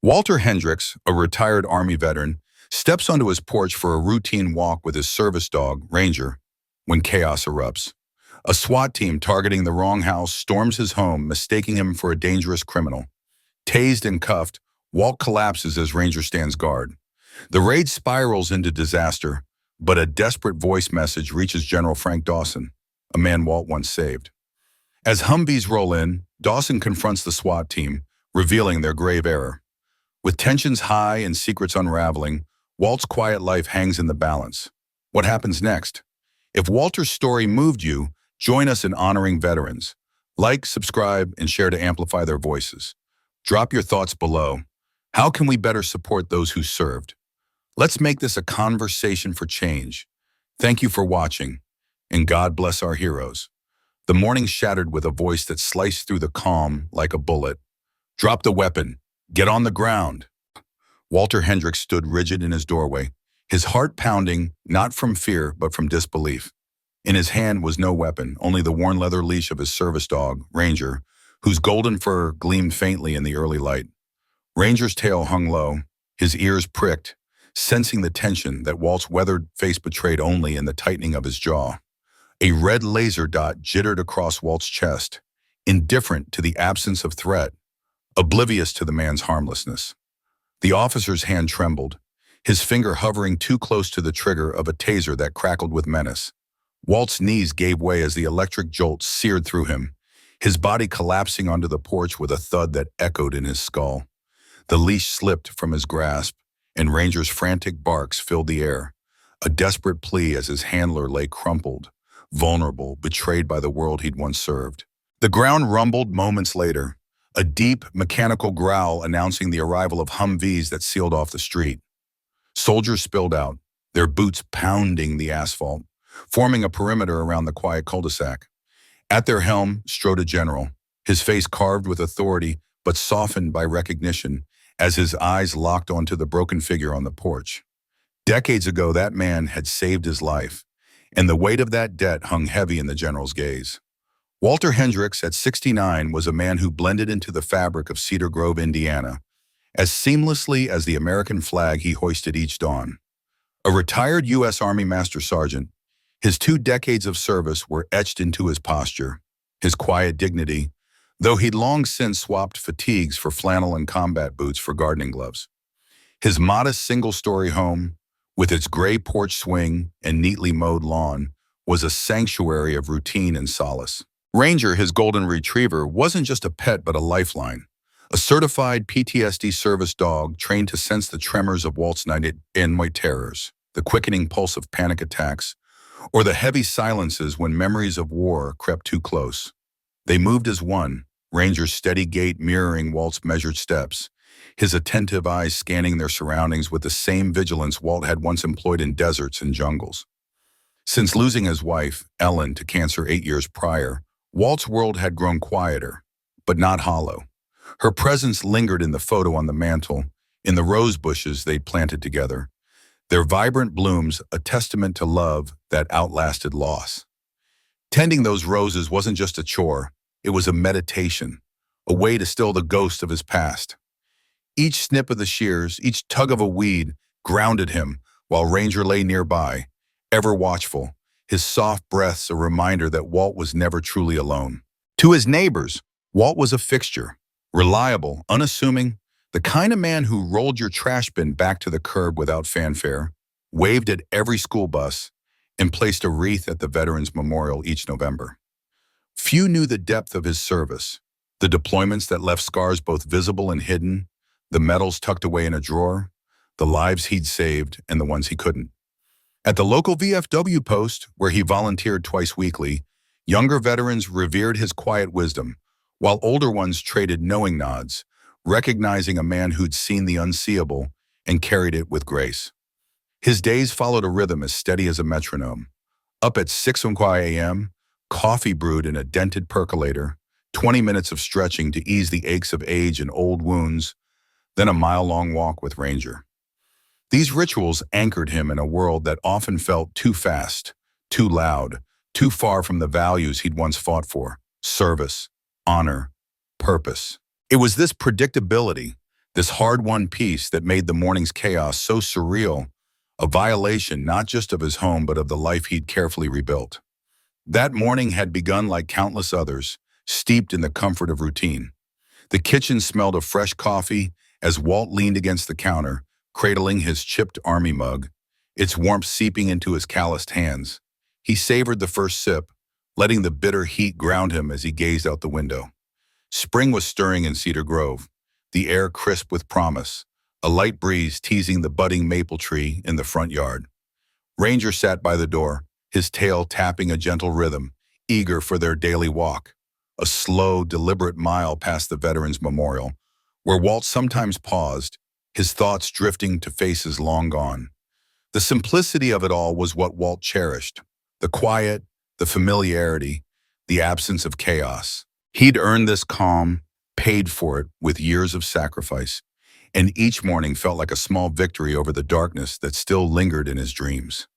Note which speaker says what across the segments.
Speaker 1: Walter Hendrickx, a retired Army veteran, steps onto his porch for a routine walk with his service dog, Ranger, when chaos erupts. A SWAT team targeting the wrong house storms his home, mistaking him for a dangerous criminal. Tased and cuffed, Walt collapses as Ranger stands guard. The raid spirals into disaster, but a desperate voice message reaches General Frank Dawson, a man Walt once saved. As Humvees roll in, Dawson confronts the SWAT team, revealing their grave error. With tensions high and secrets unraveling, Walt's quiet life hangs in the balance. What happens next? If Walter's story moved you, join us in honoring veterans. Like, subscribe, and share to amplify their voices. Drop your thoughts below. How can we better support those who served? Let's make this a conversation for change. Thank you for watching, and God bless our heroes. The morning shattered with a voice that sliced through the calm like a bullet. Drop the weapon. Get on the ground. Walter Hendrickx stood rigid in his doorway, his heart pounding, not from fear, but from disbelief. In his hand was no weapon, only the worn leather leash of his service dog, Ranger, whose golden fur gleamed faintly in the early light. Ranger's tail hung low, his ears pricked, sensing the tension that Walt's weathered face betrayed only in the tightening of his jaw. A red laser dot jittered across Walt's chest, indifferent to the absence of threat, oblivious to the man's harmlessness. The officer's hand trembled, his finger hovering too close to the trigger of a taser that crackled with menace. Walt's knees gave way as the electric jolt seared through him, his body collapsing onto the porch with a thud that echoed in his skull. The leash slipped from his grasp, and Ranger's frantic barks filled the air, a desperate plea as his handler lay crumpled, vulnerable, betrayed by the world he'd once served. The ground rumbled moments later, a deep, mechanical growl announcing the arrival of Humvees that sealed off the street. Soldiers spilled out, their boots pounding the asphalt, forming a perimeter around the quiet cul-de-sac. At their helm strode a general, his face carved with authority but softened by recognition as his eyes locked onto the broken figure on the porch. Decades ago, that man had saved his life, and the weight of that debt hung heavy in the general's gaze. Walter Hendrickx, at 69, was a man who blended into the fabric of Cedar Grove, Indiana, as seamlessly as the American flag he hoisted each dawn. A retired U.S. Army Master Sergeant, his 2 decades of service were etched into his posture, his quiet dignity, though he'd long since swapped fatigues for flannel and combat boots for gardening gloves. His modest single-story home, with its gray porch swing and neatly mowed lawn, was a sanctuary of routine and solace. Ranger, his golden retriever, wasn't just a pet but a lifeline. A certified PTSD service dog trained to sense the tremors of Walt's night terrors, the quickening pulse of panic attacks, or the heavy silences when memories of war crept too close. They moved as one, Ranger's steady gait mirroring Walt's measured steps, his attentive eyes scanning their surroundings with the same vigilance Walt had once employed in deserts and jungles. Since losing his wife, Ellen, to cancer 8 years prior, Walt's world had grown quieter, but not hollow. Her presence lingered in the photo on the mantel, in the rose bushes they'd planted together, their vibrant blooms a testament to love that outlasted loss. Tending those roses wasn't just a chore, it was a meditation, a way to still the ghost of his past. Each snip of the shears, each tug of a weed grounded him while Ranger lay nearby, ever watchful, his soft breaths a reminder that Walt was never truly alone. To his neighbors, Walt was a fixture, reliable, unassuming, the kind of man who rolled your trash bin back to the curb without fanfare, waved at every school bus, and placed a wreath at the Veterans Memorial each November. Few knew the depth of his service, the deployments that left scars both visible and hidden, the medals tucked away in a drawer, the lives he'd saved and the ones he couldn't. At the local VFW post, where he volunteered twice weekly, younger veterans revered his quiet wisdom, while older ones traded knowing nods, recognizing a man who'd seen the unseeable and carried it with grace. His days followed a rhythm as steady as a metronome. Up at 6 a.m., coffee brewed in a dented percolator, 20 minutes of stretching to ease the aches of age and old wounds, then a mile-long walk with Ranger. These rituals anchored him in a world that often felt too fast, too loud, too far from the values he'd once fought for: service, honor, purpose. It was this predictability, this hard-won peace that made the morning's chaos so surreal, a violation not just of his home but of the life he'd carefully rebuilt. That morning had begun like countless others, steeped in the comfort of routine. The kitchen smelled of fresh coffee as Walt leaned against the counter, cradling his chipped army mug, its warmth seeping into his calloused hands. He savored the first sip, letting the bitter heat ground him as he gazed out the window. Spring was stirring in Cedar Grove, the air crisp with promise, a light breeze teasing the budding maple tree in the front yard. Ranger sat by the door, his tail tapping a gentle rhythm, eager for their daily walk, a slow, deliberate mile past the Veterans Memorial, where Walt sometimes paused, his thoughts drifting to faces long gone. The simplicity of it all was what Walt cherished, the quiet, the familiarity, the absence of chaos. He'd earned this calm, paid for it with years of sacrifice, and each morning felt like a small victory over the darkness that still lingered in his dreams.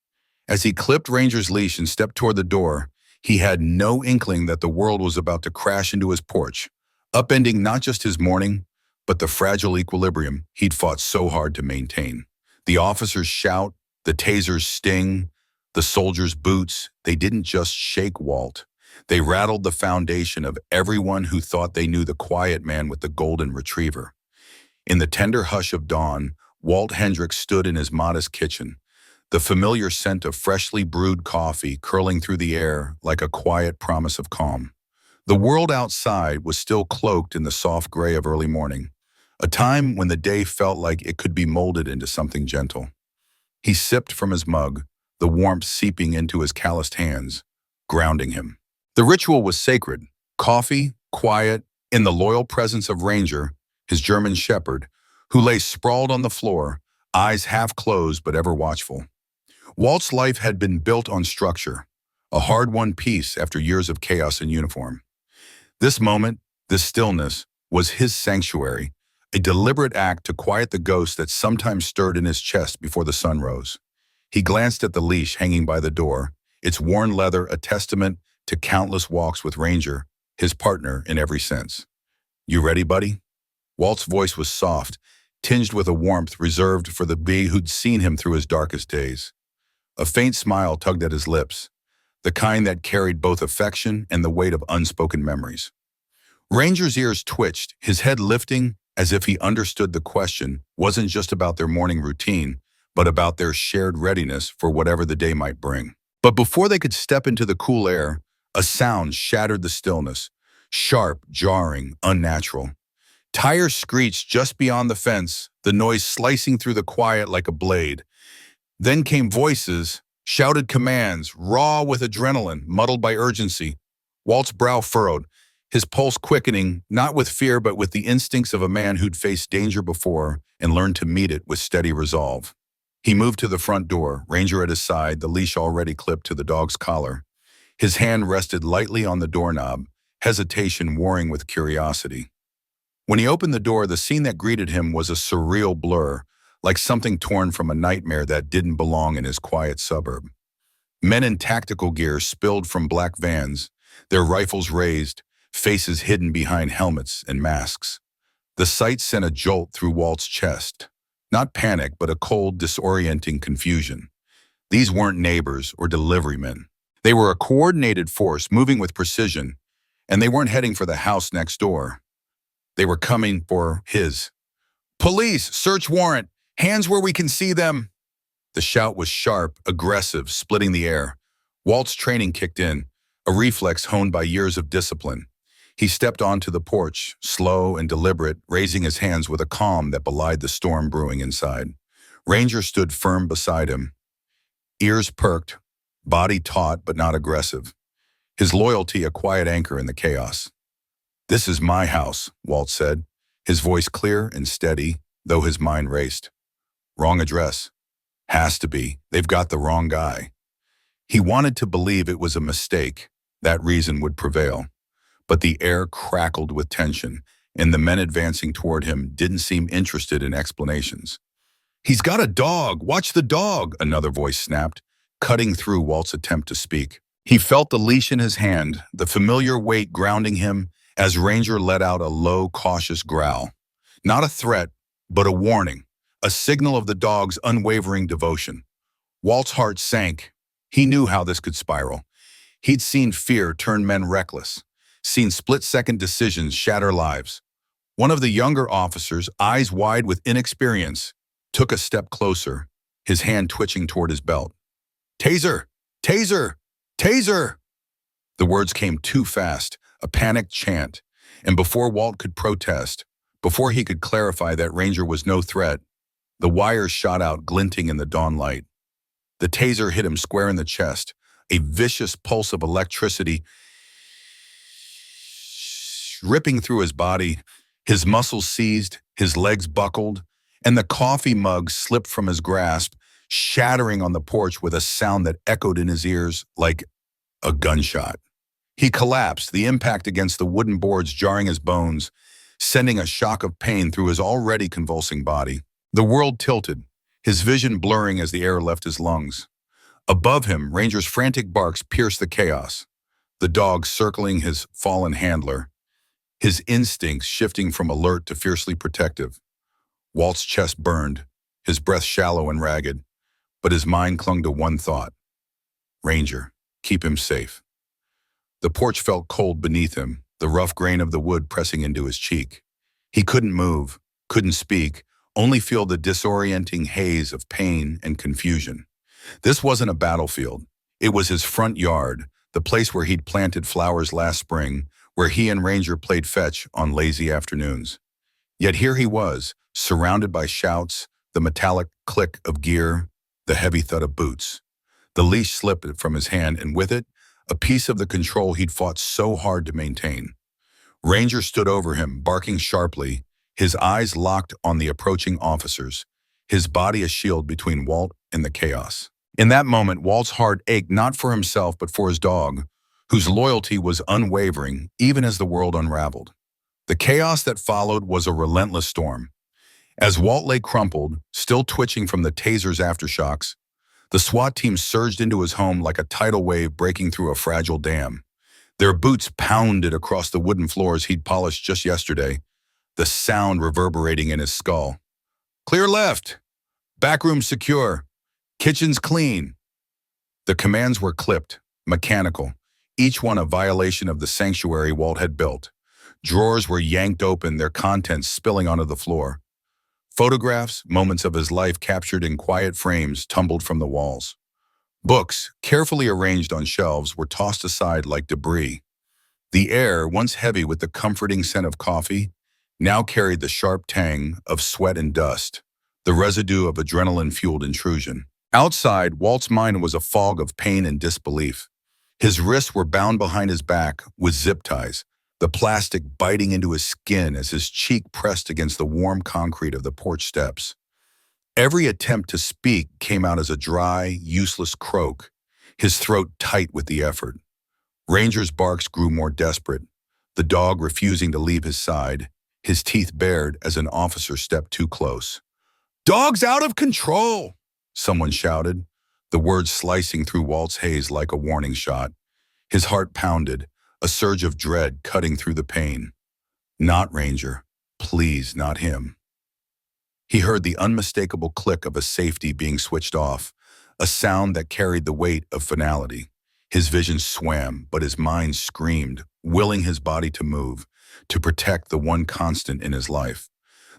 Speaker 1: As he clipped Ranger's leash and stepped toward the door, he had no inkling that the world was about to crash into his porch, upending not just his morning, but the fragile equilibrium he'd fought so hard to maintain. The officers' shout, the taser's sting, the soldiers' boots, they didn't just shake Walt. They rattled the foundation of everyone who thought they knew the quiet man with the golden retriever. In the tender hush of dawn, Walt Hendrickx stood in his modest kitchen, the familiar scent of freshly brewed coffee curling through the air like a quiet promise of calm. The world outside was still cloaked in the soft gray of early morning, a time when the day felt like it could be molded into something gentle. He sipped from his mug, the warmth seeping into his calloused hands, grounding him. The ritual was sacred, coffee, quiet, in the loyal presence of Ranger, his German shepherd, who lay sprawled on the floor, eyes half closed but ever watchful. Walt's life had been built on structure, a hard-won peace after years of chaos in uniform. This moment, this stillness, was his sanctuary, a deliberate act to quiet the ghost that sometimes stirred in his chest before the sun rose. He glanced at the leash hanging by the door, its worn leather a testament to countless walks with Ranger, his partner in every sense. "You ready, buddy?" Walt's voice was soft, tinged with a warmth reserved for the bee who'd seen him through his darkest days. A faint smile tugged at his lips, the kind that carried both affection and the weight of unspoken memories. Ranger's ears twitched, his head lifting as if he understood the question wasn't just about their morning routine, but about their shared readiness for whatever the day might bring. But before they could step into the cool air, a sound shattered the stillness, sharp, jarring, unnatural. Tires screeched just beyond the fence, the noise slicing through the quiet like a blade. Then came voices, shouted commands, raw with adrenaline, muddled by urgency. Walt's brow furrowed, his pulse quickening, not with fear but with the instincts of a man who'd faced danger before and learned to meet it with steady resolve. He moved to the front door, Ranger at his side, the leash already clipped to the dog's collar. His hand rested lightly on the doorknob, hesitation warring with curiosity. When he opened the door, the scene that greeted him was a surreal blur, like something torn from a nightmare that didn't belong in his quiet suburb. Men in tactical gear spilled from black vans, their rifles raised, faces hidden behind helmets and masks. The sight sent a jolt through Walt's chest. Not panic, but a cold, disorienting confusion. These weren't neighbors or deliverymen. They were a coordinated force moving with precision, and they weren't heading for the house next door. They were coming for his. "Police, search warrant, hands where we can see them." The shout was sharp, aggressive, splitting the air. Walt's training kicked in, a reflex honed by years of discipline. He stepped onto the porch, slow and deliberate, raising his hands with a calm that belied the storm brewing inside. Ranger stood firm beside him, ears perked, body taut but not aggressive, his loyalty a quiet anchor in the chaos. "This is my house," Walt said, his voice clear and steady, though his mind raced. "Wrong address. Has to be. They've got the wrong guy." He wanted to believe it was a mistake, that reason would prevail. But the air crackled with tension, and the men advancing toward him didn't seem interested in explanations. "He's got a dog! Watch the dog!" another voice snapped, cutting through Walt's attempt to speak. He felt the leash in his hand, the familiar weight grounding him, as Ranger let out a low, cautious growl. Not a threat, but a warning, a signal of the dog's unwavering devotion. Walt's heart sank. He knew how this could spiral. He'd seen fear turn men reckless, seen split-second decisions shatter lives. One of the younger officers, eyes wide with inexperience, took a step closer, his hand twitching toward his belt. "Taser! Taser! Taser!" The words came too fast, a panicked chant, and before Walt could protest, before he could clarify that Ranger was no threat, the wires shot out glinting in the dawn light. The taser hit him square in the chest, a vicious pulse of electricity ripping through his body. His muscles seized, his legs buckled, and the coffee mug slipped from his grasp, shattering on the porch with a sound that echoed in his ears like a gunshot. He collapsed, the impact against the wooden boards jarring his bones, sending a shock of pain through his already convulsing body. The world tilted, his vision blurring as the air left his lungs. Above him, Ranger's frantic barks pierced the chaos, the dog circling his fallen handler, his instincts shifting from alert to fiercely protective. Walt's chest burned, his breath shallow and ragged, but his mind clung to one thought: Ranger, keep him safe. The porch felt cold beneath him, the rough grain of the wood pressing into his cheek. He couldn't move, couldn't speak, only feel the disorienting haze of pain and confusion. This wasn't a battlefield. It was his front yard, the place where he'd planted flowers last spring, where he and Ranger played fetch on lazy afternoons. Yet here he was, surrounded by shouts, the metallic click of gear, the heavy thud of boots. The leash slipped from his hand, and with it, a piece of the control he'd fought so hard to maintain. Ranger stood over him, barking sharply, his eyes locked on the approaching officers, his body a shield between Walt and the chaos. In that moment, Walt's heart ached not for himself but for his dog, whose loyalty was unwavering even as the world unraveled. The chaos that followed was a relentless storm. As Walt lay crumpled, still twitching from the taser's aftershocks, the SWAT team surged into his home like a tidal wave breaking through a fragile dam. Their boots pounded across the wooden floors he'd polished just yesterday, the sound reverberating in his skull. "Clear left! Back room secure! Kitchen's clean!" The commands were clipped, mechanical, each one a violation of the sanctuary Walt had built. Drawers were yanked open, their contents spilling onto the floor. Photographs, moments of his life captured in quiet frames, tumbled from the walls. Books, carefully arranged on shelves, were tossed aside like debris. The air, once heavy with the comforting scent of coffee, now carried the sharp tang of sweat and dust, the residue of adrenaline-fueled intrusion. Outside, Walt's mind was a fog of pain and disbelief. His wrists were bound behind his back with zip ties, the plastic biting into his skin as his cheek pressed against the warm concrete of the porch steps. Every attempt to speak came out as a dry, useless croak, his throat tight with the effort. Ranger's barks grew more desperate, the dog refusing to leave his side, his teeth bared as an officer stepped too close. "Dog's out of control!" someone shouted, the words slicing through Walt's haze like a warning shot. His heart pounded, a surge of dread cutting through the pain. Not Ranger. Please, not him. He heard the unmistakable click of a safety being switched off, a sound that carried the weight of finality. His vision swam, but his mind screamed, willing his body to move, to protect the one constant in his life.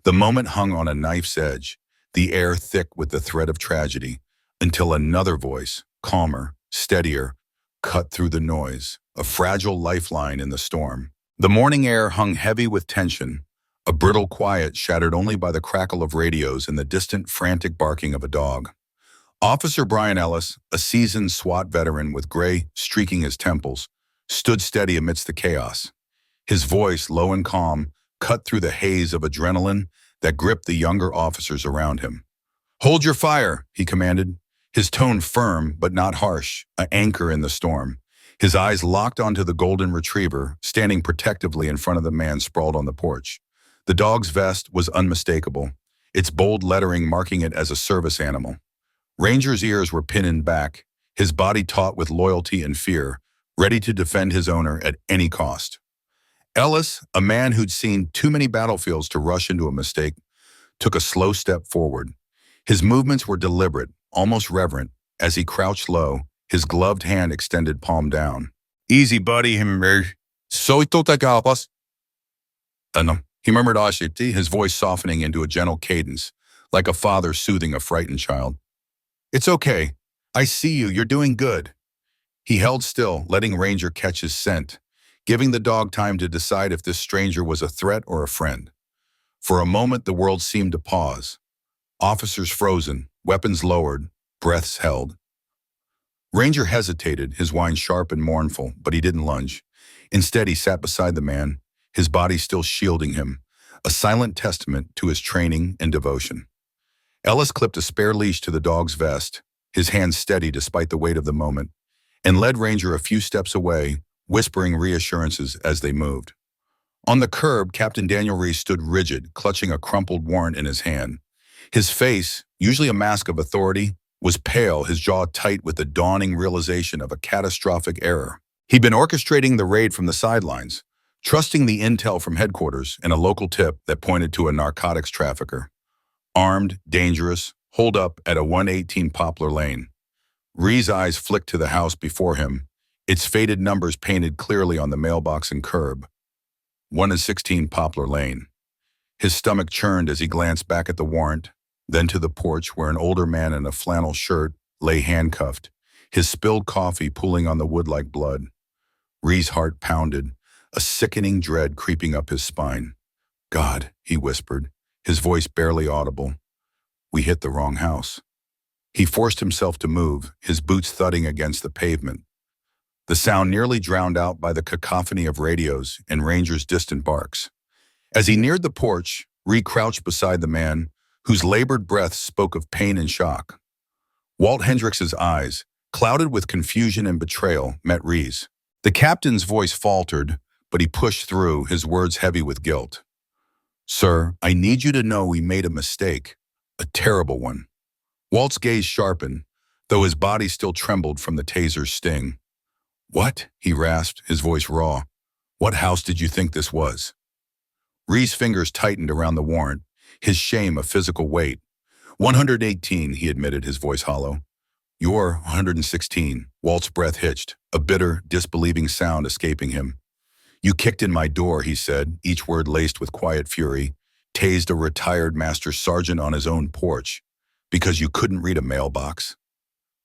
Speaker 1: The moment hung on a knife's edge, the air thick with the threat of tragedy, until another voice, calmer, steadier, cut through the noise, a fragile lifeline in the storm. The morning air hung heavy with tension, a brittle quiet shattered only by the crackle of radios and the distant, frantic barking of a dog. Officer Brian Ellis, a seasoned SWAT veteran with gray streaking his temples, stood steady amidst the chaos. His voice, low and calm, cut through the haze of adrenaline that gripped the younger officers around him. "Hold your fire," he commanded, his tone firm but not harsh, an anchor in the storm. His eyes locked onto the golden retriever, standing protectively in front of the man sprawled on the porch. The dog's vest was unmistakable, its bold lettering marking it as a service animal. Ranger's ears were pinned back, his body taut with loyalty and fear, ready to defend his owner at any cost. Ellis, a man who'd seen too many battlefields to rush into a mistake, took a slow step forward. His movements were deliberate, almost reverent, as he crouched low, his gloved hand extended palm down. Easy, buddy, he murmured. Soy totakapas. He murmured Ashiti, his voice softening into a gentle cadence, like a father soothing a frightened child. It's okay. I see you. You're doing good. He held still, letting Ranger catch his scent, giving the dog time to decide if this stranger was a threat or a friend. For a moment, the world seemed to pause. Officers frozen, weapons lowered, breaths held. Ranger hesitated, his whine sharp and mournful, but he didn't lunge. Instead, he sat beside the man, his body still shielding him, a silent testament to his training and devotion. Ellis clipped a spare leash to the dog's vest, his hand steady despite the weight of the moment, and led Ranger a few steps away, whispering reassurances as they moved. On the curb, Captain Daniel Reese stood rigid, clutching a crumpled warrant in his hand. His face, usually a mask of authority, was pale, his jaw tight with the dawning realization of a catastrophic error. He'd been orchestrating the raid from the sidelines, trusting the intel from headquarters and a local tip that pointed to a narcotics trafficker. Armed, dangerous, holed up at a 118 Poplar Lane. Ree's eyes flicked to the house before him, its faded numbers painted clearly on the mailbox and curb. 116 Poplar Lane. His stomach churned as he glanced back at the warrant, then to the porch where an older man in a flannel shirt lay handcuffed, his spilled coffee pooling on the wood like blood. Ree's heart pounded, a sickening dread creeping up his spine. God, he whispered, his voice barely audible. We hit the wrong house. He forced himself to move, his boots thudding against the pavement. The sound nearly drowned out by the cacophony of radios and Ranger's distant barks. As he neared the porch, Ree crouched beside the man, whose labored breath spoke of pain and shock. Walt Hendrickx's eyes, clouded with confusion and betrayal, met Ree's. The captain's voice faltered, but he pushed through, his words heavy with guilt. Sir, I need you to know we made a mistake, a terrible one. Walt's gaze sharpened, though his body still trembled from the taser's sting. What? He rasped, his voice raw. What house did you think this was? Ree's fingers tightened around the warrant, his shame a physical weight. 118, he admitted, his voice hollow. You're 116. Walt's breath hitched, a bitter, disbelieving sound escaping him. You kicked in my door, he said, each word laced with quiet fury, tased a retired master sergeant on his own porch, because you couldn't read a mailbox.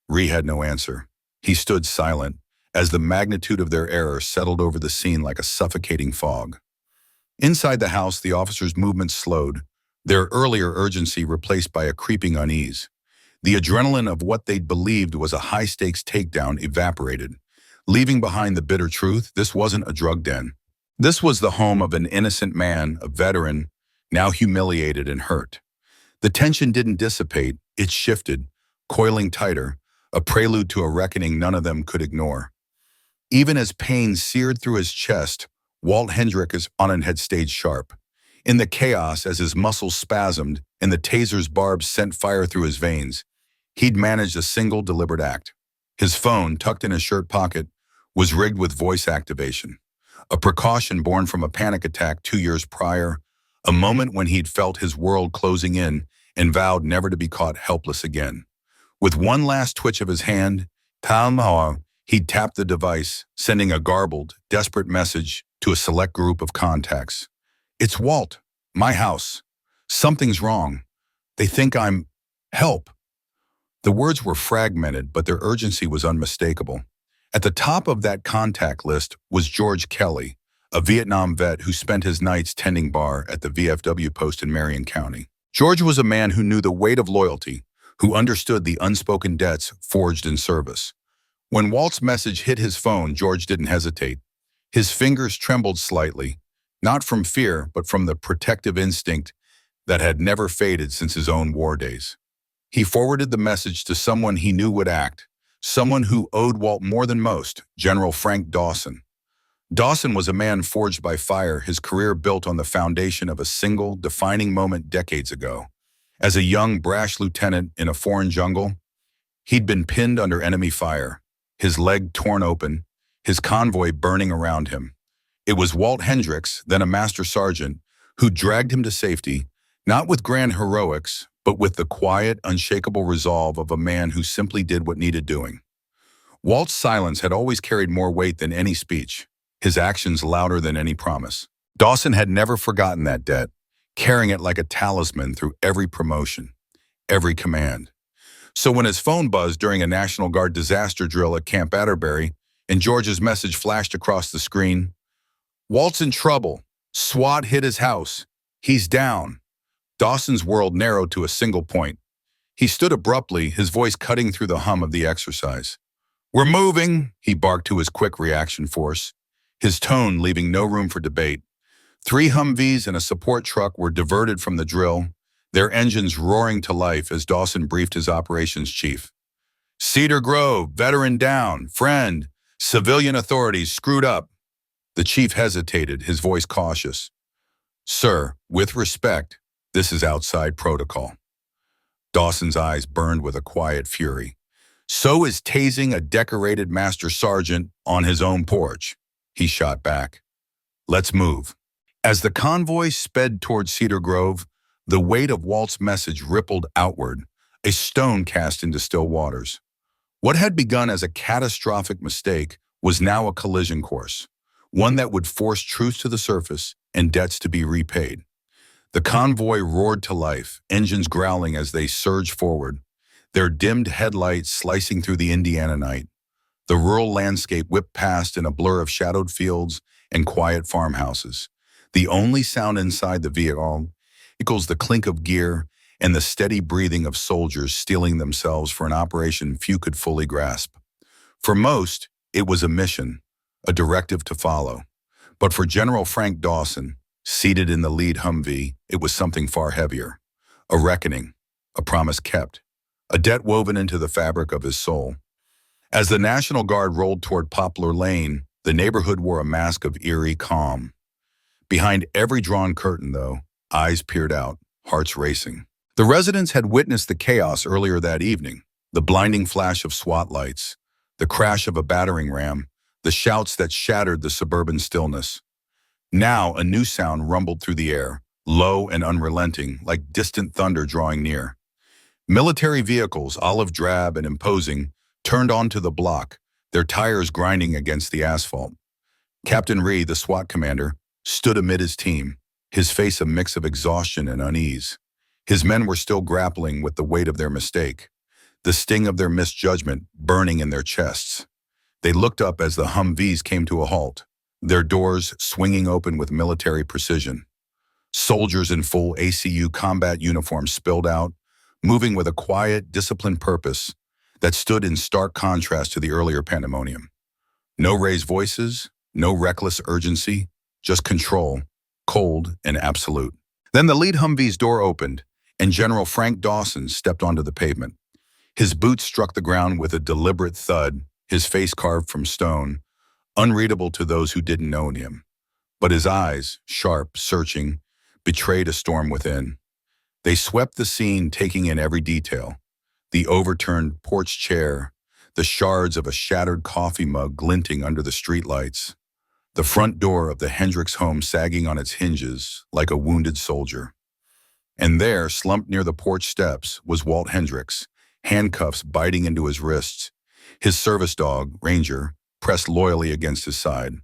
Speaker 1: Ree had no answer. He stood silent, as the magnitude of their error settled over the scene like a suffocating fog. Inside the house, the officers' movements slowed, their earlier urgency replaced by a creeping unease. The adrenaline of what they'd believed was a high-stakes takedown evaporated, leaving behind the bitter truth this wasn't a drug den. This was the home of an innocent man, a veteran, now humiliated and hurt. The tension didn't dissipate, it shifted, coiling tighter, a prelude to a reckoning none of them could ignore. Even as pain seared through his chest, Walt Hendrickx's on had stayed sharp. In the chaos, as his muscles spasmed and the taser's barbs sent fire through his veins, he'd managed a single deliberate act. His phone, tucked in his shirt pocket, was rigged with voice activation, a precaution born from a panic attack 2 years prior, a moment when he'd felt his world closing in and vowed never to be caught helpless again. With one last twitch of his hand, he'd tapped the device, sending a garbled, desperate message to a select group of contacts. It's Walt. My house. Something's wrong. They think I'm... Help. The words were fragmented, but their urgency was unmistakable. At the top of that contact list was George Kelly, a Vietnam vet who spent his nights tending bar at the VFW post in Marion County. George was a man who knew the weight of loyalty, who understood the unspoken debts forged in service. When Walt's message hit his phone, George didn't hesitate. His fingers trembled slightly, not from fear, but from the protective instinct that had never faded since his own war days. He forwarded the message to someone he knew would act, someone who owed Walt more than most, General Frank Dawson. Dawson was a man forged by fire, his career built on the foundation of a single, defining moment decades ago. As a young, brash lieutenant in a foreign jungle, he'd been pinned under enemy fire, his leg torn open, his convoy burning around him. It was Walt Hendrickx, then a master sergeant, who dragged him to safety, Not with grand heroics, but with the quiet, unshakable resolve of a man who simply did what needed doing. Walt's silence had always carried more weight than any speech, his actions louder than any promise. Dawson had never forgotten that debt, carrying it like a talisman through every promotion, every command. So when his phone buzzed during a National Guard disaster drill at Camp Atterbury and George's message flashed across the screen, "Walt's in trouble. SWAT hit his house. He's down." Dawson's world narrowed to a single point. He stood abruptly, his voice cutting through the hum of the exercise. "We're moving," he barked to his quick reaction force, his tone leaving no room for debate. 3 Humvees and a support truck were diverted from the drill, their engines roaring to life as Dawson briefed his operations chief. "Cedar Grove, veteran down, friend, civilian authorities screwed up." The chief hesitated, his voice cautious. "Sir, with respect, this is outside protocol." Dawson's eyes burned with a quiet fury. "So is tasing a decorated master sergeant on his own porch," he shot back. "Let's move." As the convoy sped toward Cedar Grove, the weight of Walt's message rippled outward, a stone cast into still waters. What had begun as a catastrophic mistake was now a collision course, one that would force truth to the surface and debts to be repaid. The convoy roared to life, engines growling as they surged forward, their dimmed headlights slicing through the Indiana night. The rural landscape whipped past in a blur of shadowed fields and quiet farmhouses. The only sound inside the vehicle equals the clink of gear and the steady breathing of soldiers steeling themselves for an operation few could fully grasp. For most, it was a mission, a directive to follow. But for General Frank Dawson, seated in the lead Humvee, it was something far heavier. A reckoning, a promise kept, a debt woven into the fabric of his soul. As the National Guard rolled toward Poplar Lane, the neighborhood wore a mask of eerie calm. Behind every drawn curtain, though, eyes peered out, hearts racing. The residents had witnessed the chaos earlier that evening, the blinding flash of SWAT lights, the crash of a battering ram, the shouts that shattered the suburban stillness. Now a new sound rumbled through the air, low and unrelenting, like distant thunder drawing near. Military vehicles, olive drab and imposing, turned onto the block, their tires grinding against the asphalt. Captain Rhee, the SWAT commander, stood amid his team, his face a mix of exhaustion and unease. His men were still grappling with the weight of their mistake, the sting of their misjudgment burning in their chests. They looked up as the Humvees came to a halt, their doors swinging open with military precision. Soldiers in full ACU combat uniforms spilled out, moving with a quiet, disciplined purpose that stood in stark contrast to the earlier pandemonium. No raised voices, no reckless urgency, just control, cold and absolute. Then the lead Humvee's door opened, and General Frank Dawson stepped onto the pavement. His boots struck the ground with a deliberate thud, his face carved from stone, unreadable to those who didn't know him. But his eyes, sharp, searching, betrayed a storm within. They swept the scene, taking in every detail. The overturned porch chair, the shards of a shattered coffee mug glinting under the streetlights, the front door of the Hendrickx home sagging on its hinges like a wounded soldier. And there, slumped near the porch steps, was Walt Hendrickx, handcuffs biting into his wrists, his service dog, Ranger, pressed loyally against his side.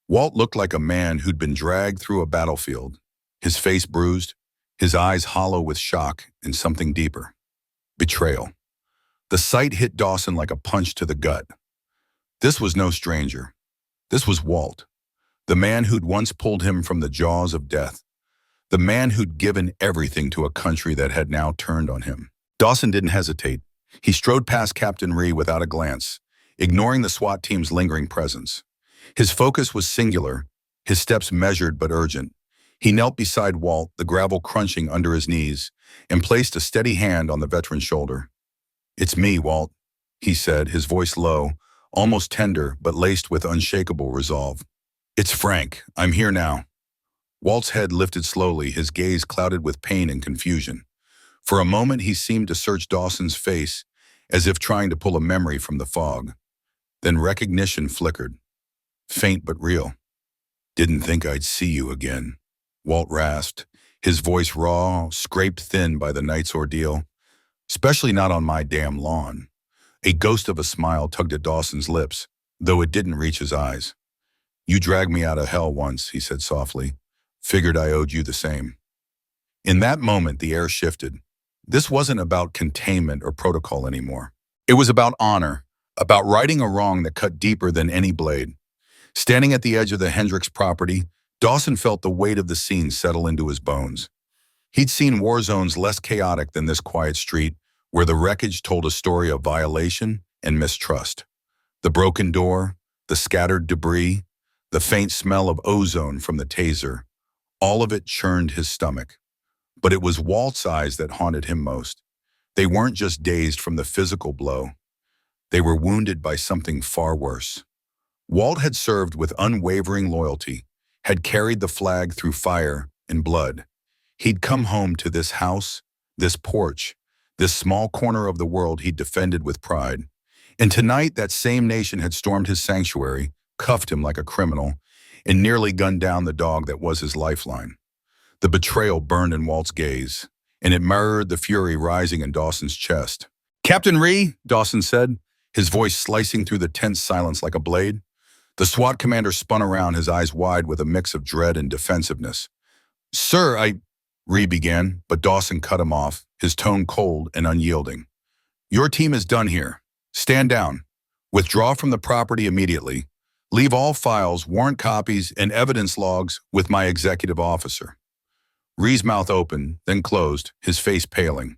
Speaker 1: Walt looked like a man who'd been dragged through a battlefield, his face bruised, his eyes hollow with shock and something deeper. Betrayal. The sight hit Dawson like a punch to the gut. This was no stranger. This was Walt, the man who'd once pulled him from the jaws of death, the man who'd given everything to a country that had now turned on him. Dawson didn't hesitate. He strode past Captain Rhee without a glance, ignoring the SWAT team's lingering presence. His focus was singular, his steps measured but urgent. He knelt beside Walt, the gravel crunching under his knees, and placed a steady hand on the veteran's shoulder. "It's me, Walt," he said, his voice low, almost tender but laced with unshakable resolve. "It's Frank. I'm here now." Walt's head lifted slowly, his gaze clouded with pain and confusion. For a moment he seemed to search Dawson's face, as if trying to pull a memory from the fog. Then recognition flickered, faint but real. "Didn't think I'd see you again," Walt rasped, his voice raw, scraped thin by the night's ordeal. Especially not on my damn lawn. A ghost of a smile tugged at Dawson's lips, though it didn't reach his eyes. You dragged me out of hell once, he said softly. Figured I owed you the same. In that moment, the air shifted. This wasn't about containment or protocol anymore. It was about honor, about righting a wrong that cut deeper than any blade. Standing at the edge of the Hendrickx property, Dawson felt the weight of the scene settle into his bones. He'd seen war zones less chaotic than this quiet street, where the wreckage told a story of violation and mistrust. The broken door, the scattered debris, the faint smell of ozone from the taser, all of it churned his stomach. But it was Walt's eyes that haunted him most. They weren't just dazed from the physical blow. They were wounded by something far worse. Walt had served with unwavering loyalty, had carried the flag through fire and blood. He'd come home to this house, this porch, this small corner of the world he'd defended with pride. And tonight, that same nation had stormed his sanctuary, cuffed him like a criminal, and nearly gunned down the dog that was his lifeline. The betrayal burned in Walt's gaze, and it mirrored the fury rising in Dawson's chest. Captain Rhee, Dawson said, his voice slicing through the tense silence like a blade. The SWAT commander spun around, his eyes wide with a mix of dread and defensiveness. Sir, Rhee began, but Dawson cut him off, his tone cold and unyielding. Your team is done here. Stand down. Withdraw from the property immediately. Leave all files, warrant copies, and evidence logs with my executive officer. Rhee's mouth opened, then closed, his face paling.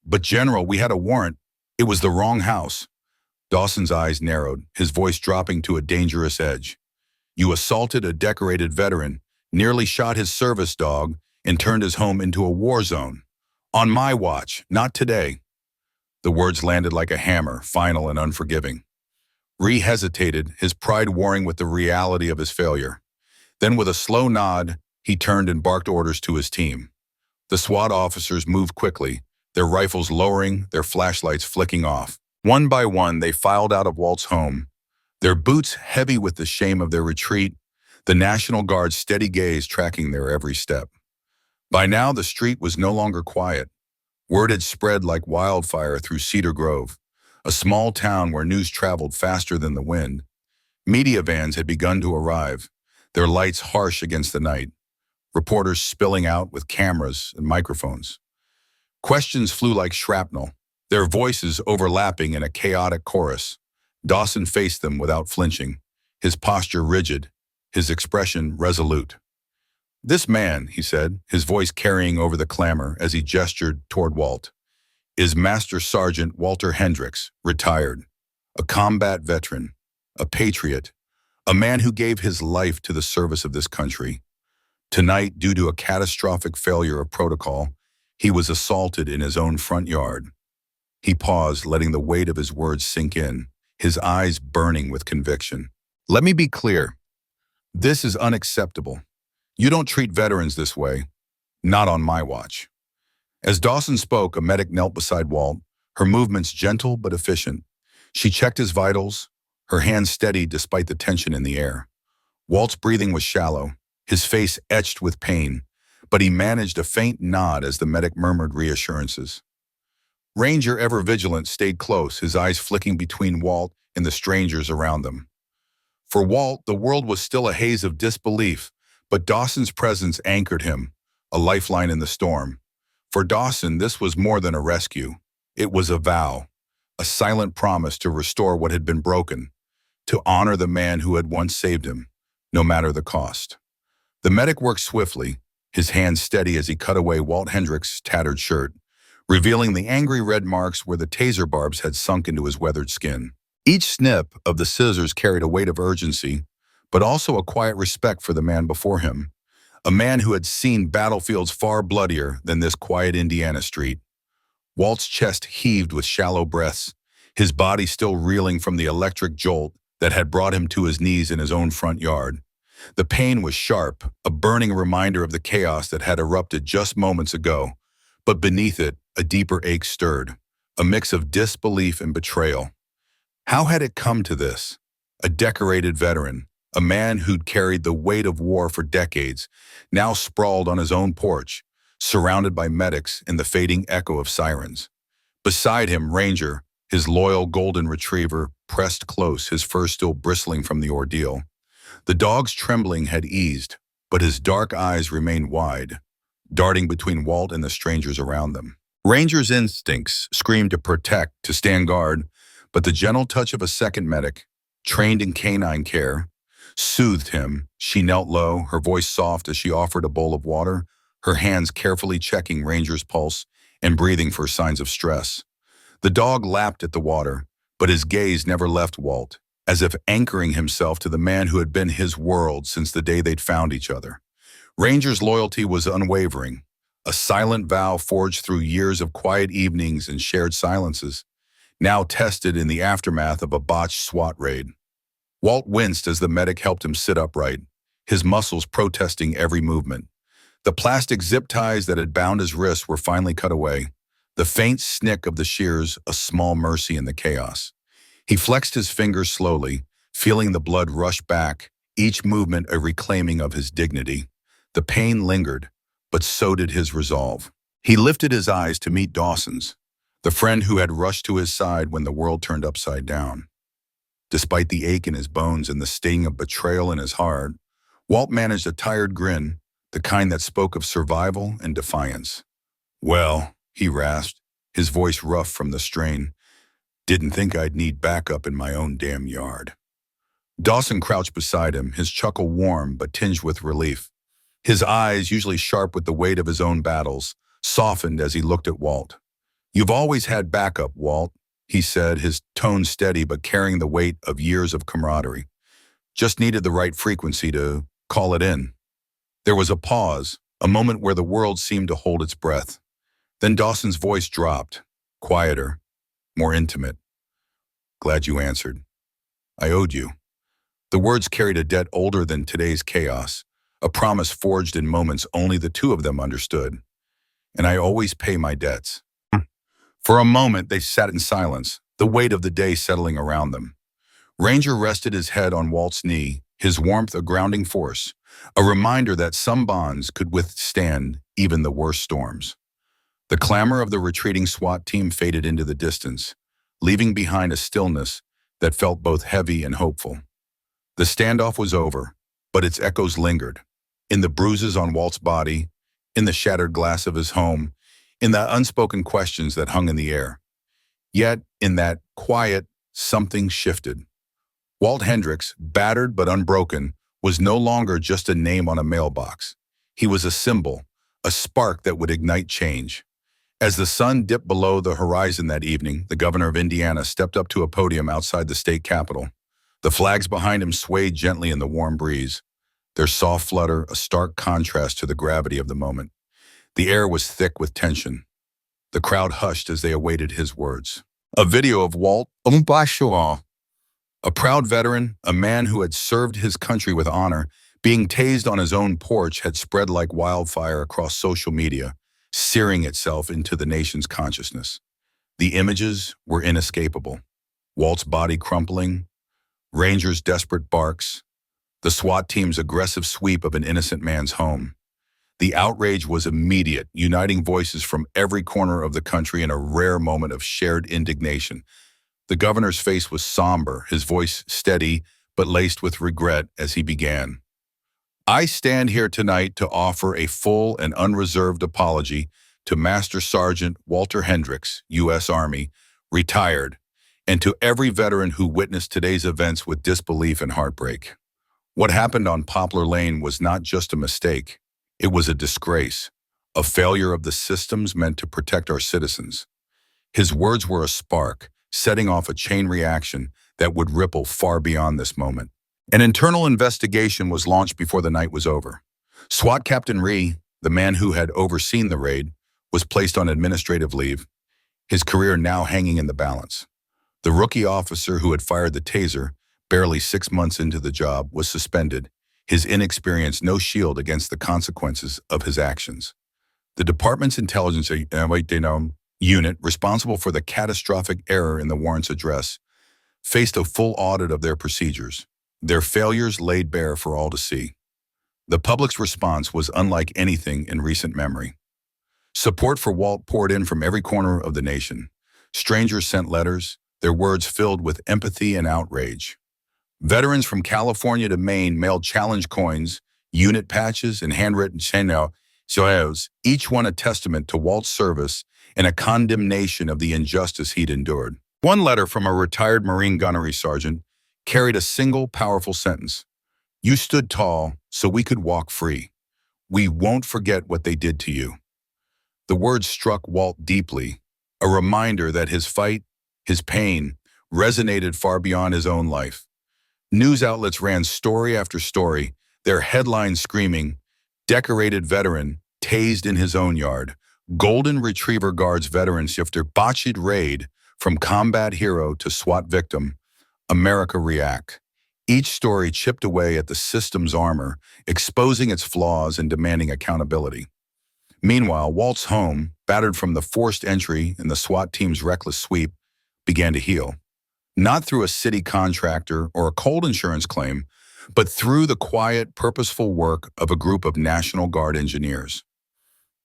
Speaker 1: But General, we had a warrant. It was the wrong house. Dawson's eyes narrowed, his voice dropping to a dangerous edge. You assaulted a decorated veteran, nearly shot his service dog, and turned his home into a war zone. On my watch, not today. The words landed like a hammer, final and unforgiving. Rhee hesitated, his pride warring with the reality of his failure. Then with a slow nod, he turned and barked orders to his team. The SWAT officers moved quickly, their rifles lowering, their flashlights flicking off. One by one, they filed out of Walt's home, their boots heavy with the shame of their retreat, the National Guard's steady gaze tracking their every step. By now, the street was no longer quiet. Word had spread like wildfire through Cedar Grove, a small town where news traveled faster than the wind. Media vans had begun to arrive, their lights harsh against the night, reporters spilling out with cameras and microphones. Questions flew like shrapnel, their voices overlapping in a chaotic chorus. Dawson faced them without flinching, his posture rigid, his expression resolute. This man, he said, his voice carrying over the clamor as he gestured toward Walt, is Master Sergeant Walter Hendrickx, retired, a combat veteran, a patriot, a man who gave his life to the service of this country. Tonight, due to a catastrophic failure of protocol, he was assaulted in his own front yard. He paused, letting the weight of his words sink in, his eyes burning with conviction. Let me be clear. This is unacceptable. You don't treat veterans this way. Not on my watch. As Dawson spoke, a medic knelt beside Walt, her movements gentle but efficient. She checked his vitals, her hands steady despite the tension in the air. Walt's breathing was shallow, his face etched with pain, but he managed a faint nod as the medic murmured reassurances. Ranger, ever vigilant, stayed close, his eyes flicking between Walt and the strangers around them. For Walt, the world was still a haze of disbelief, but Dawson's presence anchored him, a lifeline in the storm. For Dawson, this was more than a rescue. It was a vow, a silent promise to restore what had been broken, to honor the man who had once saved him, no matter the cost. The medic worked swiftly, his hands steady as he cut away Walt Hendrick's tattered shirt, revealing the angry red marks where the taser barbs had sunk into his weathered skin. Each snip of the scissors carried a weight of urgency, but also a quiet respect for the man before him, a man who had seen battlefields far bloodier than this quiet Indiana street. Walt's chest heaved with shallow breaths, his body still reeling from the electric jolt that had brought him to his knees in his own front yard. The pain was sharp, a burning reminder of the chaos that had erupted just moments ago, but beneath it, a deeper ache stirred, a mix of disbelief and betrayal. How had it come to this? A decorated veteran, a man who'd carried the weight of war for decades, now sprawled on his own porch, surrounded by medics and the fading echo of sirens. Beside him, Ranger, his loyal golden retriever, pressed close, his fur still bristling from the ordeal. The dog's trembling had eased, but his dark eyes remained wide, darting between Walt and the strangers around them. Ranger's instincts screamed to protect, to stand guard, but the gentle touch of a second medic, trained in canine care, soothed him. She knelt low, her voice soft as she offered a bowl of water, her hands carefully checking Ranger's pulse and breathing for signs of stress. The dog lapped at the water, but his gaze never left Walt, as if anchoring himself to the man who had been his world since the day they'd found each other. Ranger's loyalty was unwavering, a silent vow forged through years of quiet evenings and shared silences, now tested in the aftermath of a botched SWAT raid. Walt winced as the medic helped him sit upright, his muscles protesting every movement. The plastic zip ties that had bound his wrists were finally cut away, the faint snick of the shears a small mercy in the chaos. He flexed his fingers slowly, feeling the blood rush back, each movement a reclaiming of his dignity. The pain lingered, but so did his resolve. He lifted his eyes to meet Dawson's, the friend who had rushed to his side when the world turned upside down. Despite the ache in his bones and the sting of betrayal in his heart, Walt managed a tired grin, the kind that spoke of survival and defiance. "Well," he rasped, his voice rough from the strain, "didn't think I'd need backup in my own damn yard." Dawson crouched beside him, his chuckle warm but tinged with relief. His eyes, usually sharp with the weight of his own battles, softened as he looked at Walt. "You've always had backup, Walt," he said, his tone steady but carrying the weight of years of camaraderie. "Just needed the right frequency to call it in." There was a pause, a moment where the world seemed to hold its breath. Then Dawson's voice dropped, quieter, more intimate. "Glad you answered. I owed you." The words carried a debt older than today's chaos, a promise forged in moments only the two of them understood. "And I always pay my debts." For a moment, they sat in silence, the weight of the day settling around them. Ranger rested his head on Walt's knee, his warmth a grounding force, a reminder that some bonds could withstand even the worst storms. The clamor of the retreating SWAT team faded into the distance, leaving behind a stillness that felt both heavy and hopeful. The standoff was over, but its echoes lingered, in the bruises on Walt's body, in the shattered glass of his home, in the unspoken questions that hung in the air. Yet, in that quiet, something shifted. Walt Hendrickx, battered but unbroken, was no longer just a name on a mailbox. He was a symbol, a spark that would ignite change. As the sun dipped below the horizon that evening, the governor of Indiana stepped up to a podium outside the state capitol. The flags behind him swayed gently in the warm breeze, their soft flutter a stark contrast to the gravity of the moment. The air was thick with tension. The crowd hushed as they awaited his words. A video of Walt, a proud veteran, a man who had served his country with honor, being tased on his own porch had spread like wildfire across social media, searing itself into the nation's consciousness. The images were inescapable. Walt's body crumpling, Ranger's desperate barks, the SWAT team's aggressive sweep of an innocent man's home. The outrage was immediate, uniting voices from every corner of the country in a rare moment of shared indignation. The governor's face was somber, his voice steady but laced with regret as he began. "I stand here tonight to offer a full and unreserved apology to Master Sergeant Walter Hendrickx, U.S. Army, retired, and to every veteran who witnessed today's events with disbelief and heartbreak. What happened on Poplar Lane was not just a mistake. It was a disgrace, a failure of the systems meant to protect our citizens." His words were a spark, setting off a chain reaction that would ripple far beyond this moment. An internal investigation was launched before the night was over. SWAT Captain Rhee, the man who had overseen the raid, was placed on administrative leave, his career now hanging in the balance. The rookie officer who had fired the taser, barely 6 months into the job, was suspended, his inexperience no shield against the consequences of his actions. The department's intelligence unit, responsible for the catastrophic error in the warrant's address, faced a full audit of their procedures. their failures laid bare for all to see. The public's response was unlike anything in recent memory. Support for Walt poured in from every corner of the nation. Strangers sent letters, their words filled with empathy and outrage. Veterans from California to Maine mailed challenge coins, unit patches, and handwritten soils, each one a testament to Walt's service and a condemnation of the injustice he'd endured. One letter from a retired Marine gunnery sergeant carried a single powerful sentence. "You stood tall so we could walk free. We won't forget what they did to you." The words struck Walt deeply, a reminder that his fight, his pain, resonated far beyond his own life. News outlets ran story after story, their headlines screaming, "Decorated veteran, tased in his own yard. Golden Retriever guards veteran shifter botched raid from combat hero to SWAT victim. America react." Each story chipped away at the system's armor, exposing its flaws and demanding accountability. Meanwhile, Walt's home, battered from the forced entry and the SWAT team's reckless sweep, began to heal. Not through a city contractor or a cold insurance claim, but through the quiet, purposeful work of a group of National Guard engineers.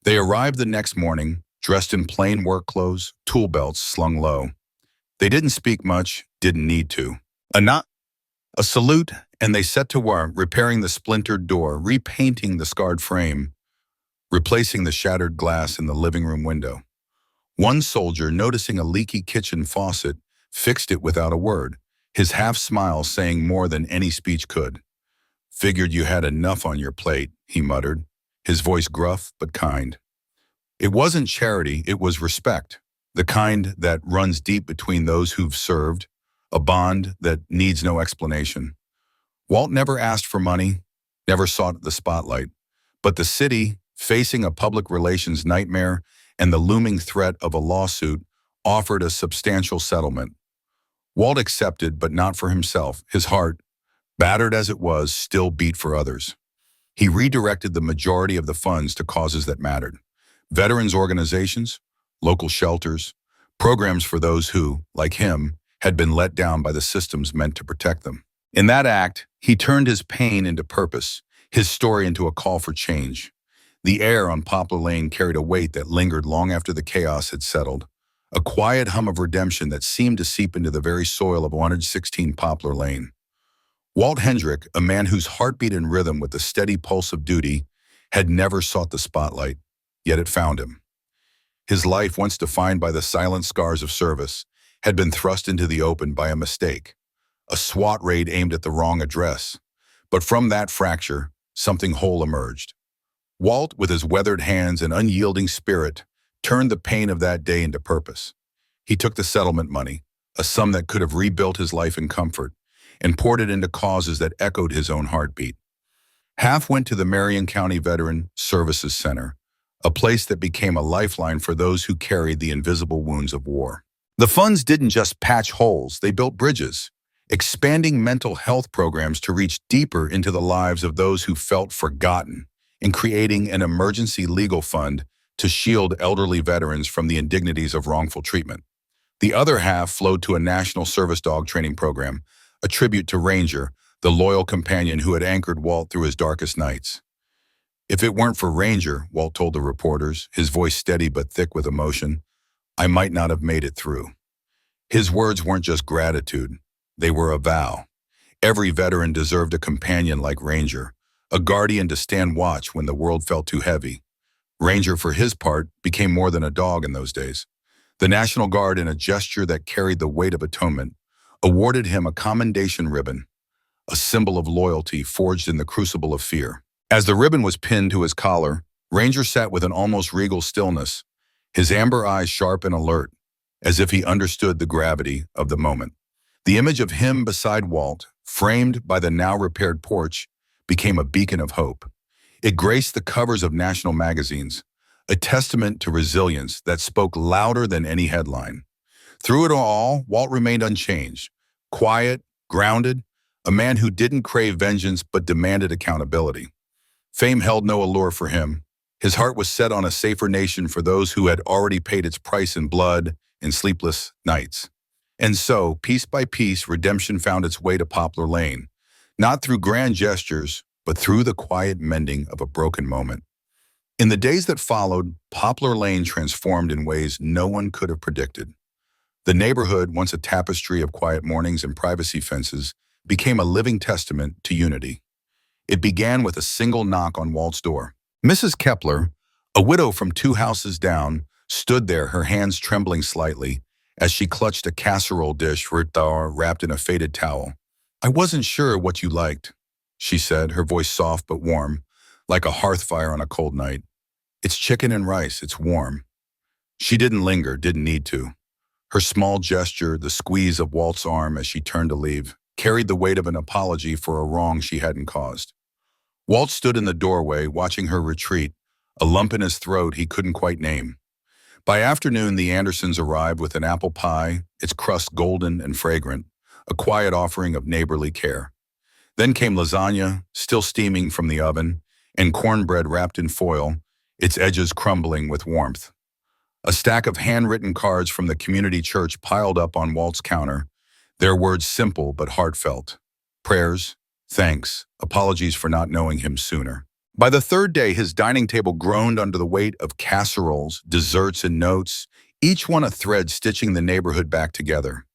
Speaker 1: They arrived the next morning, dressed in plain work clothes, tool belts slung low. They didn't speak much, didn't need to. A salute, and they set to work repairing the splintered door, repainting the scarred frame, replacing the shattered glass in the living room window. One soldier, noticing a leaky kitchen faucet, fixed it without a word, his half-smile saying more than any speech could. "Figured you had enough on your plate," he muttered, his voice gruff but kind. It wasn't charity, it was respect, the kind that runs deep between those who've served, a bond that needs no explanation. Walt never asked for money, never sought the spotlight, but the city, facing a public relations nightmare and the looming threat of a lawsuit, offered a substantial settlement. Walt accepted, but not for himself. His heart, battered as it was, still beat for others. He redirected the majority of the funds to causes that mattered. Veterans organizations, local shelters, programs for those who, like him, had been let down by the systems meant to protect them. In that act, he turned his pain into purpose, his story into a call for change. The air on Poplar Lane carried a weight that lingered long after the chaos had settled, a quiet hum of redemption that seemed to seep into the very soil of 116 Poplar Lane. Walt Hendrickx, a man whose heart beat in rhythm with the steady pulse of duty, had never sought the spotlight, yet it found him. His life, once defined by the silent scars of service, had been thrust into the open by a mistake, a SWAT raid aimed at the wrong address. But from that fracture, something whole emerged. Walt, with his weathered hands and unyielding spirit, turned the pain of that day into purpose. He took the settlement money, a sum that could have rebuilt his life in comfort, and poured it into causes that echoed his own heartbeat. Half went to the Marion County Veteran Services Center, a place that became a lifeline for those who carried the invisible wounds of war. The funds didn't just patch holes, they built bridges, expanding mental health programs to reach deeper into the lives of those who felt forgotten, and creating an emergency legal fund to shield elderly veterans from the indignities of wrongful treatment. The other half flowed to a national service dog training program, a tribute to Ranger, the loyal companion who had anchored Walt through his darkest nights. "If it weren't for Ranger," Walt told the reporters, his voice steady but thick with emotion, "I might not have made it through." His words weren't just gratitude, they were a vow. Every veteran deserved a companion like Ranger, a guardian to stand watch when the world felt too heavy. Ranger, for his part, became more than a dog in those days. The National Guard, in a gesture that carried the weight of atonement, awarded him a commendation ribbon, a symbol of loyalty forged in the crucible of fear. As the ribbon was pinned to his collar, Ranger sat with an almost regal stillness, his amber eyes sharp and alert, as if he understood the gravity of the moment. The image of him beside Walt, framed by the now repaired porch, became a beacon of hope. It graced the covers of national magazines, a testament to resilience that spoke louder than any headline. Through it all, Walt remained unchanged, quiet, grounded, a man who didn't crave vengeance but demanded accountability. Fame held no allure for him. His heart was set on a safer nation for those who had already paid its price in blood and sleepless nights. And so, piece by piece, redemption found its way to Poplar Lane, not through grand gestures, but through the quiet mending of a broken moment. In the days that followed, Poplar Lane transformed in ways no one could have predicted. The neighborhood, once a tapestry of quiet mornings and privacy fences, became a living testament to unity. It began with a single knock on Walt's door. Mrs. Kepler, a widow from 2 houses down, stood there, her hands trembling slightly, as she clutched a casserole dish wrapped in a faded towel. "I wasn't sure what you liked," she said, her voice soft but warm, like a hearth fire on a cold night. "It's chicken and rice, it's warm." She didn't linger, didn't need to. Her small gesture, the squeeze of Walt's arm as she turned to leave, carried the weight of an apology for a wrong she hadn't caused. Walt stood in the doorway, watching her retreat, a lump in his throat he couldn't quite name. By afternoon, the Andersons arrived with an apple pie, its crust golden and fragrant, a quiet offering of neighborly care. Then came lasagna, still steaming from the oven, and cornbread wrapped in foil, its edges crumbling with warmth. A stack of handwritten cards from the community church piled up on Walt's counter, their words simple but heartfelt. Prayers, thanks, apologies for not knowing him sooner. By the third day, his dining table groaned under the weight of casseroles, desserts, and notes, each one a thread stitching the neighborhood back together.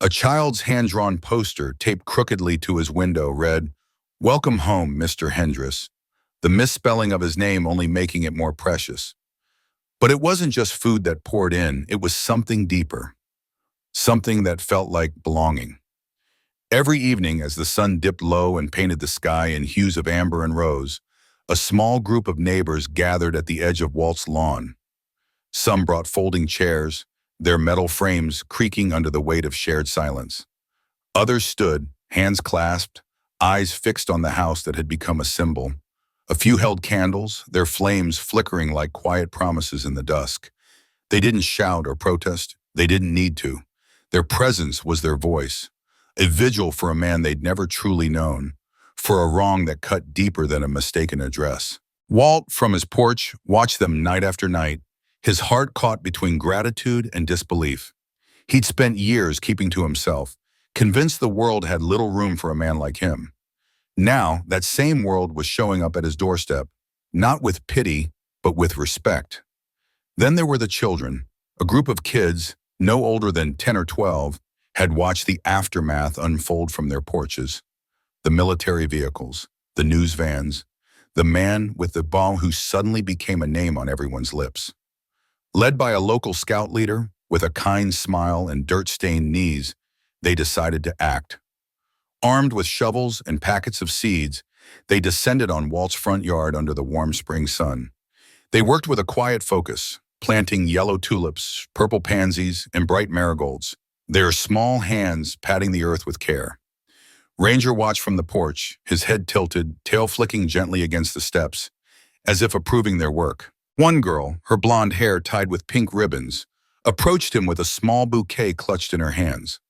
Speaker 1: A child's hand-drawn poster taped crookedly to his window read, "Welcome home, Mr. Hendrickx," the misspelling of his name only making it more precious. But it wasn't just food that poured in, it was something deeper, something that felt like belonging. Every evening, as the sun dipped low and painted the sky in hues of amber and rose, a small group of neighbors gathered at the edge of Walt's lawn. Some brought folding chairs, their metal frames creaking under the weight of shared silence. Others stood, hands clasped, eyes fixed on the house that had become a symbol. A few held candles, their flames flickering like quiet promises in the dusk. They didn't shout or protest. They didn't need to. Their presence was their voice, a vigil for a man they'd never truly known, for a wrong that cut deeper than a mistaken address. Walt, from his porch, watched them night after night, his heart caught between gratitude and disbelief. He'd spent years keeping to himself, convinced the world had little room for a man like him. Now, that same world was showing up at his doorstep, not with pity, but with respect. Then there were the children. A group of kids, no older than 10 or 12, had watched the aftermath unfold from their porches. The military vehicles, the news vans, the man with the bomb who suddenly became a name on everyone's lips. Led by a local scout leader, with a kind smile and dirt-stained knees, they decided to act. Armed with shovels and packets of seeds, they descended on Walt's front yard under the warm spring sun. They worked with a quiet focus, planting yellow tulips, purple pansies, and bright marigolds, their small hands patting the earth with care. Ranger watched from the porch, his head tilted, tail flicking gently against the steps, as if approving their work. One girl, her blonde hair tied with pink ribbons, approached him with a small bouquet clutched in her hands.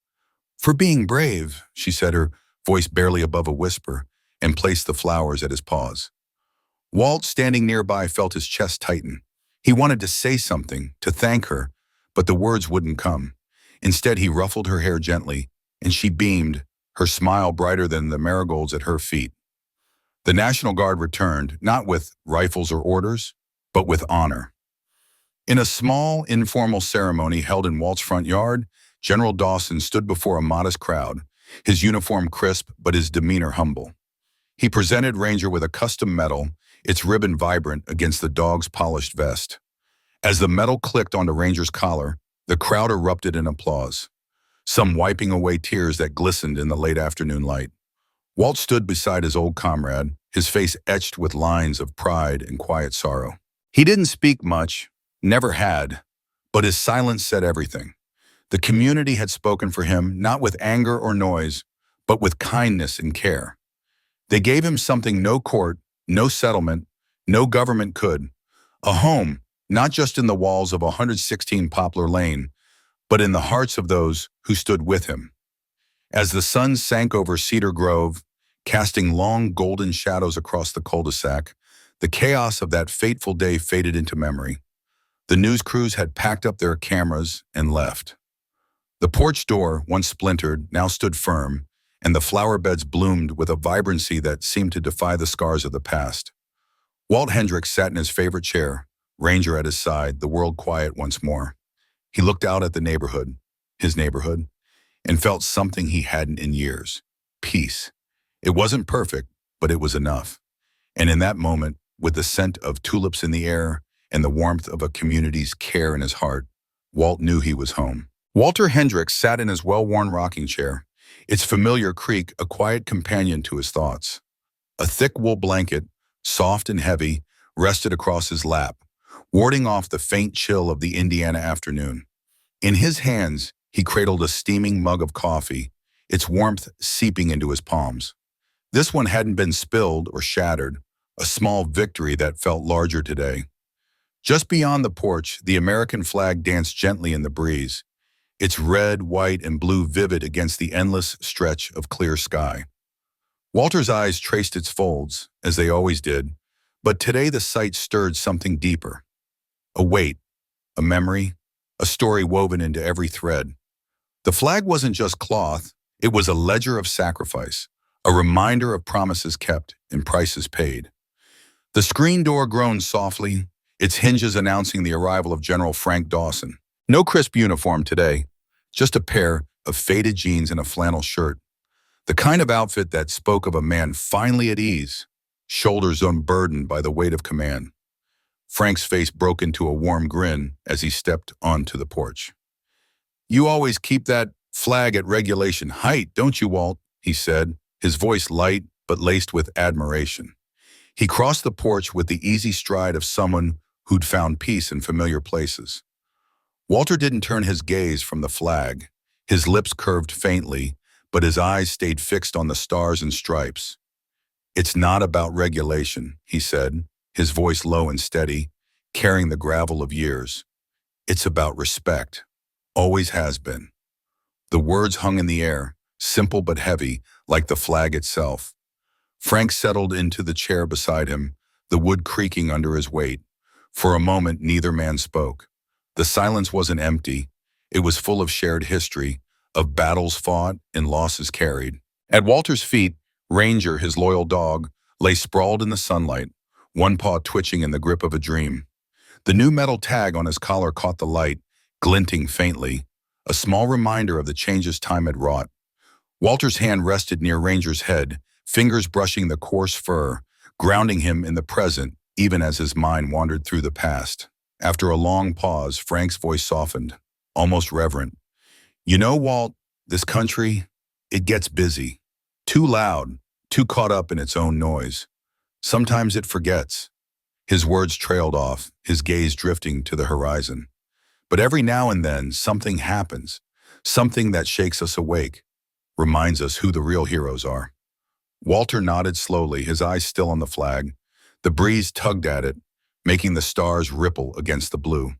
Speaker 1: "For being brave," she said, her voice barely above a whisper, and placed the flowers at his paws. Walt, standing nearby, felt his chest tighten. He wanted to say something, to thank her, but the words wouldn't come. Instead, he ruffled her hair gently, and she beamed, her smile brighter than the marigolds at her feet. The National Guard returned, not with rifles or orders, but with honor. In a small, informal ceremony held in Walt's front yard, General Dawson stood before a modest crowd, his uniform crisp but his demeanor humble. He presented Ranger with a custom medal, its ribbon vibrant against the dog's polished vest. As the medal clicked onto Ranger's collar, the crowd erupted in applause, some wiping away tears that glistened in the late afternoon light. Walt stood beside his old comrade, his face etched with lines of pride and quiet sorrow. He didn't speak much, never had, but his silence said everything. The community had spoken for him, not with anger or noise, but with kindness and care. They gave him something no court, no settlement, no government could. A home, not just in the walls of 116 Poplar Lane, but in the hearts of those who stood with him. As the sun sank over Cedar Grove, casting long golden shadows across the cul-de-sac, the chaos of that fateful day faded into memory. The news crews had packed up their cameras and left. The porch door, once splintered, now stood firm, and the flower beds bloomed with a vibrancy that seemed to defy the scars of the past. Walt Hendrickx sat in his favorite chair, Ranger at his side, the world quiet once more. He looked out at the neighborhood, his neighborhood, and felt something he hadn't in years: peace. It wasn't perfect, but it was enough. And in that moment, with the scent of tulips in the air and the warmth of a community's care in his heart, Walt knew he was home. Walter Hendrickx sat in his well-worn rocking chair, its familiar creak a quiet companion to his thoughts. A thick wool blanket, soft and heavy, rested across his lap, warding off the faint chill of the Indiana afternoon. In his hands, he cradled a steaming mug of coffee, its warmth seeping into his palms. This one hadn't been spilled or shattered, a small victory that felt larger today. Just beyond the porch, the American flag danced gently in the breeze, its red, white, and blue vivid against the endless stretch of clear sky. Walter's eyes traced its folds, as they always did, but today the sight stirred something deeper. A weight, a memory, a story woven into every thread. The flag wasn't just cloth, it was a ledger of sacrifice, a reminder of promises kept and prices paid. The screen door groaned softly, its hinges announcing the arrival of General Frank Dawson. No crisp uniform today, just a pair of faded jeans and a flannel shirt. The kind of outfit that spoke of a man finally at ease, shoulders unburdened by the weight of command. Frank's face broke into a warm grin as he stepped onto the porch. "You always keep that flag at regulation height, don't you, Walt?" he said, his voice light but laced with admiration. He crossed the porch with the easy stride of someone who'd found peace in familiar places. Walter didn't turn his gaze from the flag. His lips curved faintly, but his eyes stayed fixed on the stars and stripes. "It's not about regulation," he said, his voice low and steady, carrying the gravel of years. "It's about respect. Always has been." The words hung in the air, simple but heavy, like the flag itself. Frank settled into the chair beside him, the wood creaking under his weight. For a moment, neither man spoke. The silence wasn't empty. It was full of shared history, of battles fought and losses carried. At Walter's feet, Ranger, his loyal dog, lay sprawled in the sunlight, one paw twitching in the grip of a dream. The new metal tag on his collar caught the light, glinting faintly, a small reminder of the changes time had wrought. Walter's hand rested near Ranger's head, fingers brushing the coarse fur, grounding him in the present, even as his mind wandered through the past. After a long pause, Frank's voice softened, almost reverent. "You know, Walt, this country, it gets busy. Too loud, too caught up in its own noise. Sometimes it forgets." His words trailed off, his gaze drifting to the horizon. "But every now and then, something happens, something that shakes us awake, reminds us who the real heroes are." Walter nodded slowly, his eyes still on the flag. The breeze tugged at it, making the stars ripple against the blue.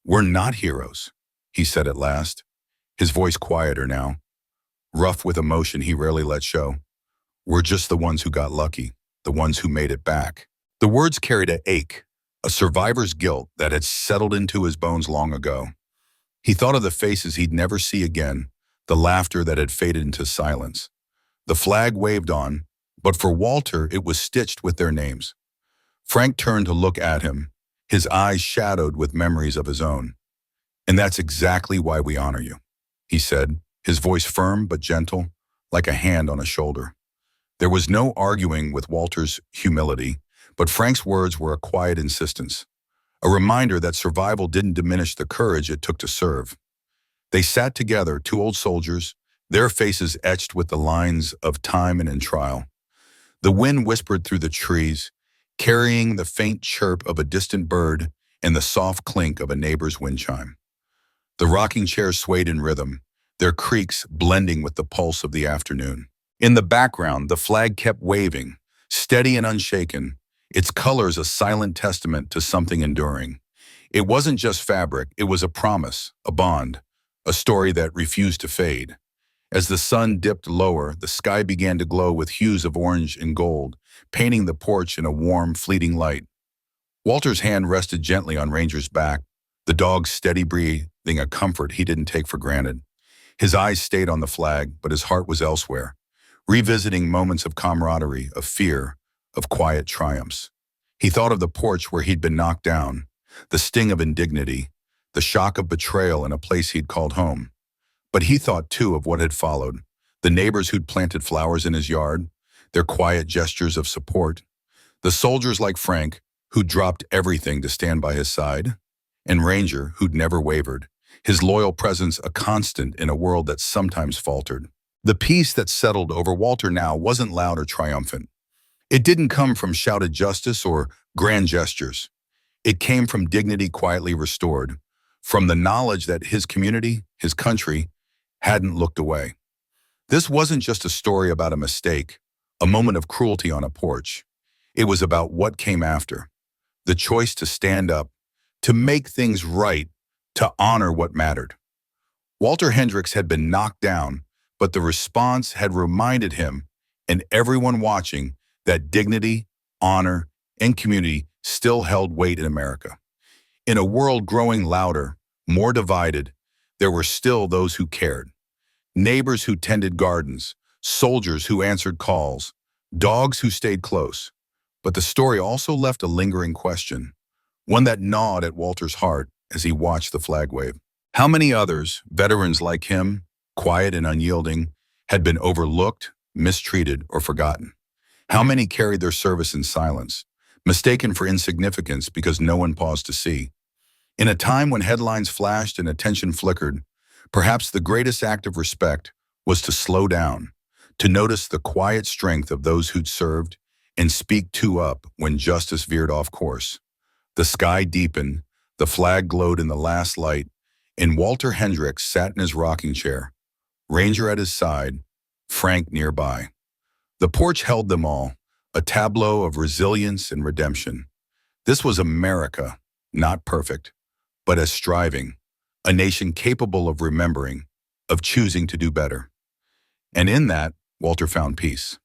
Speaker 1: "We're not heroes," he said at last, his voice quieter now, rough with emotion he rarely let show. "We're just the ones who got lucky, the ones who made it back." The words carried an ache, a survivor's guilt that had settled into his bones long ago. He thought of the faces he'd never see again, the laughter that had faded into silence. The flag waved on, but for Walter it was stitched with their names. Frank turned to look at him, his eyes shadowed with memories of his own. "And that's exactly why we honor you," he said, his voice firm but gentle, like a hand on a shoulder. There was no arguing with Walter's humility, but Frank's words were a quiet insistence, a reminder that survival didn't diminish the courage it took to serve. They sat together, two old soldiers, their faces etched with the lines of time and in trial. The wind whispered through the trees, carrying the faint chirp of a distant bird and the soft clink of a neighbor's wind chime. The rocking chairs swayed in rhythm, their creaks blending with the pulse of the afternoon. In the background, the flag kept waving, steady and unshaken, its colors a silent testament to something enduring. It wasn't just fabric, it was a promise, a bond, a story that refused to fade. As the sun dipped lower, the sky began to glow with hues of orange and gold, painting the porch in a warm, fleeting light. Walter's hand rested gently on Ranger's back, the dog's steady breathing a comfort he didn't take for granted. His eyes stayed on the flag, but his heart was elsewhere, revisiting moments of camaraderie, of fear, of quiet triumphs. He thought of the porch where he'd been knocked down, the sting of indignity, the shock of betrayal in a place he'd called home. But he thought, too, of what had followed, the neighbors who'd planted flowers in his yard, their quiet gestures of support, the soldiers like Frank, who'd dropped everything to stand by his side, and Ranger, who'd never wavered, his loyal presence a constant in a world that sometimes faltered. The peace that settled over Walter now wasn't loud or triumphant. It didn't come from shouted justice or grand gestures. It came from dignity quietly restored, from the knowledge that his community, his country, hadn't looked away. This wasn't just a story about a mistake, a moment of cruelty on a porch. It was about what came after, the choice to stand up, to make things right, to honor what mattered. Walter Hendrickx had been knocked down, but the response had reminded him, and everyone watching, that dignity, honor, and community still held weight in America. In a world growing louder, more divided, there were still those who cared. Neighbors who tended gardens, soldiers who answered calls, dogs who stayed close. But the story also left a lingering question, one that gnawed at Walter's heart as he watched the flag wave. How many others, veterans like him, quiet and unyielding, had been overlooked, mistreated, or forgotten? How many carried their service in silence, mistaken for insignificance because no one paused to see? In a time when headlines flashed and attention flickered, perhaps the greatest act of respect was to slow down, to notice the quiet strength of those who'd served, and speak two up when justice veered off course. The sky deepened, the flag glowed in the last light, and Walter Hendrickx sat in his rocking chair, Ranger at his side, Frank nearby. The porch held them all, a tableau of resilience and redemption. This was America, not perfect, but as striving, a nation capable of remembering, of choosing to do better. And in that, Walter found peace.